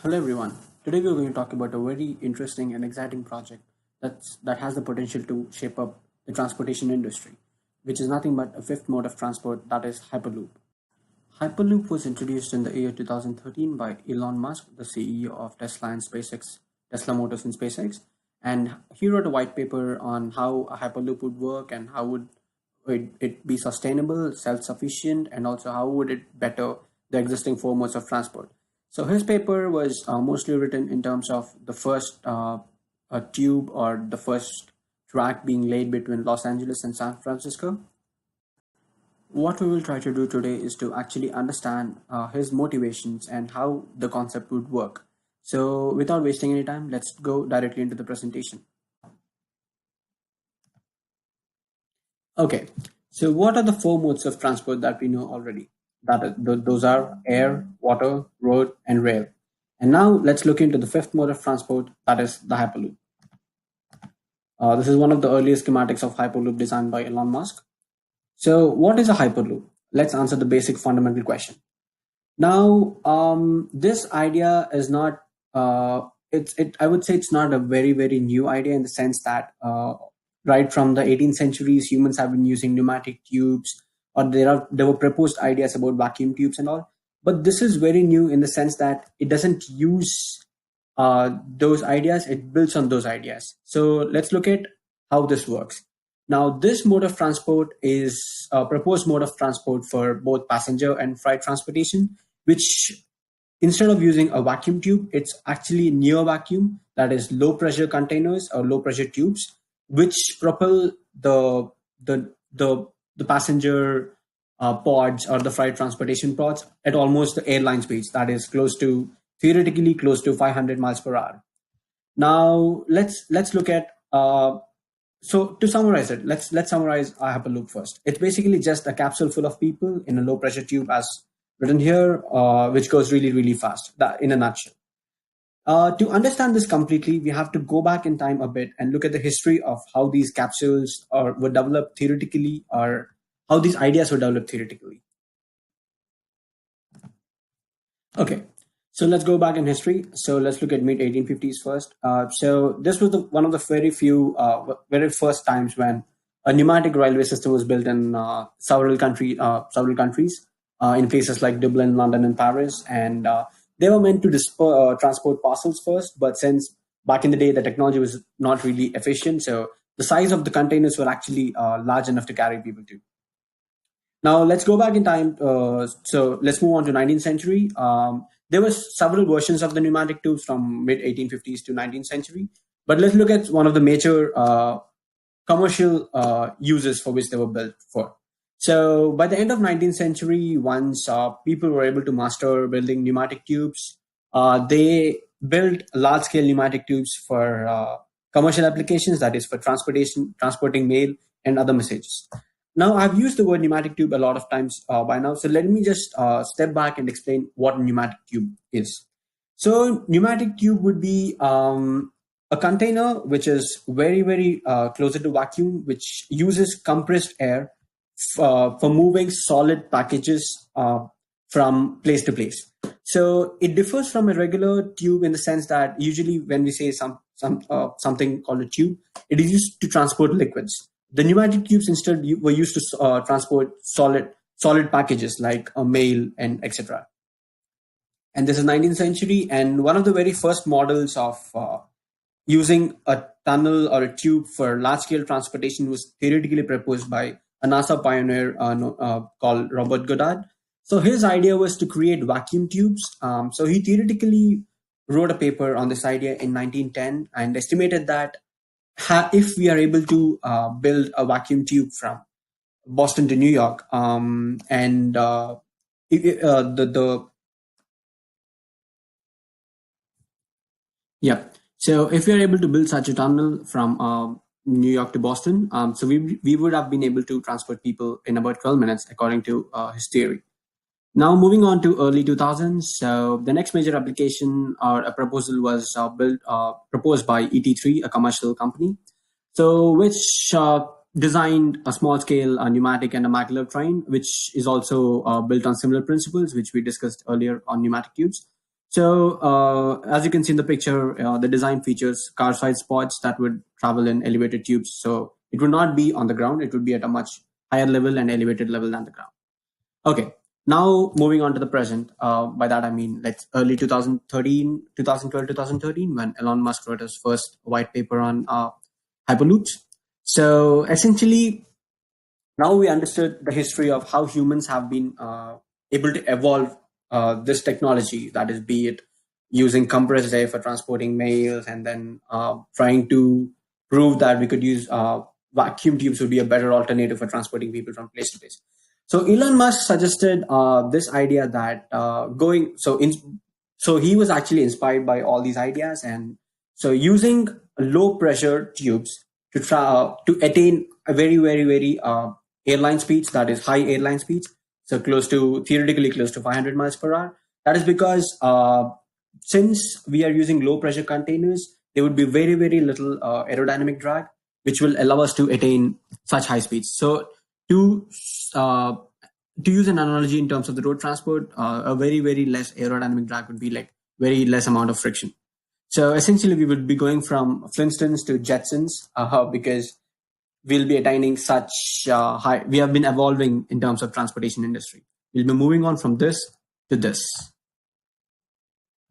Hello everyone. Today we're going to talk about a very interesting and exciting project that has the potential to shape up the transportation industry, which is nothing but a fifth mode of transport, that is Hyperloop. Hyperloop was introduced in the year 2013 by Elon Musk, the CEO of Tesla and SpaceX, Tesla Motors and SpaceX, and he wrote a white paper on how a Hyperloop would work and how would it be sustainable, self-sufficient, and also how would it better the existing four modes of transport. So his paper was mostly written in terms of the first a tube or the first track being laid between Los Angeles and San Francisco. What we will try to do today is to actually understand his motivations and how the concept would work. So without wasting any time, let's go directly into the presentation. Okay, so what are the four modes of transport that we know already? Those are air, water, road, and rail. And now let's look into the fifth mode of transport, that is the Hyperloop. This is one of the earliest schematics of Hyperloop designed by Elon Musk. So what is a Hyperloop? Let's answer the basic fundamental question. Now, this idea is not. I would say it's not a very new idea in the sense that right from the 18th centuries, humans have been using pneumatic tubes, or there were proposed ideas about vacuum tubes and all. But this is very new in the sense that it doesn't use those ideas; it builds on those ideas. So let's look at how this works. Now, this mode of transport is a proposed mode of transport for both passenger and freight transportation, which instead of using a vacuum tube, it's actually near vacuum, that is low pressure containers or low pressure tubes, which propel the passenger pods or the freight transportation pods at almost the airline speeds, that is theoretically close to 500 miles per hour. Now let's look at so to summarize it, let's summarize a Hyperloop first. It's basically just a capsule full of people in a low pressure tube, as written here, which goes really fast. That in a nutshell. To understand this completely, we have to go back in time a bit and look at the history of how these capsules were developed theoretically, or how these ideas were developed theoretically. Okay, so let's go back in history. So let's look at mid 1850s first. So this was one of the very first times when a pneumatic railway system was built in several countries, in places like Dublin, London, and Paris, and they were meant to transport parcels first. But since back in the day the technology was not really efficient, so the size of the containers were actually large enough to carry people too. Now let's go back in time. So let's move on to 19th century. There were several versions of the pneumatic tubes from mid 1850s to 19th century. But let's look at one of the major commercial uses for which they were built for. So by the end of 19th century, once people were able to master building pneumatic tubes, they built large scale pneumatic tubes for commercial applications, that is for transporting mail and other messages. Now, I've used the word pneumatic tube a lot of times by now, so let me just step back and explain what a pneumatic tube is. So, pneumatic tube would be a container which is very closer to vacuum, which uses compressed air for moving solid packages from place to place. So it differs from a regular tube in the sense that usually when we say something called a tube, it is used to transport liquids. The pneumatic tubes instead were used to transport solid packages like a mail and etc. And this is 19th century, and one of the very first models of using a tunnel or a tube for large scale transportation was theoretically proposed by a NASA pioneer called Robert Goddard. So his idea was to create vacuum tubes. So he theoretically wrote a paper on this idea in 1910 and estimated that if we are able to build a vacuum tube from Boston to New York, and the yeah. So if we are able to build such a tunnel from New York to Boston, so we would have been able to transport people in about 12 minutes, according to his theory. Now moving on to early 2000s, so the next major application or a proposal was proposed by ET3, a commercial company, so which designed a small scale pneumatic and a maglev train, which is also built on similar principles, which we discussed earlier on pneumatic tubes. So as you can see in the picture, the design features car-sized pods that would travel in elevated tubes. So it would not be on the ground; it would be at a much higher level and elevated level than the ground. Okay, now moving on to the present. By that I mean let's early 2013, 2012, 2013, when Elon Musk wrote his first white paper on hyperloops. So essentially, now we understood the history of how humans have been able to evolve this technology, that is, be it using compressed air for transporting mails, and then trying to prove that we could use vacuum tubes would be a better alternative for transporting people from place to place. So Elon Musk suggested this idea that so he was actually inspired by all these ideas, and so using low pressure tubes to attain a very airline speeds, that is high airline speeds, so theoretically close to 500 miles per hour. That is because since we are using low pressure containers, there would be very little aerodynamic drag, which will allow us to attain such high speeds. So to uh, to use an analogy in terms of the road transport, a very less aerodynamic drag would be like very less amount of friction. So essentially, we would be going from Flintstones to Jetsons because we'll be attaining such high. We have been evolving in terms of transportation industry. We'll be moving on from this to this.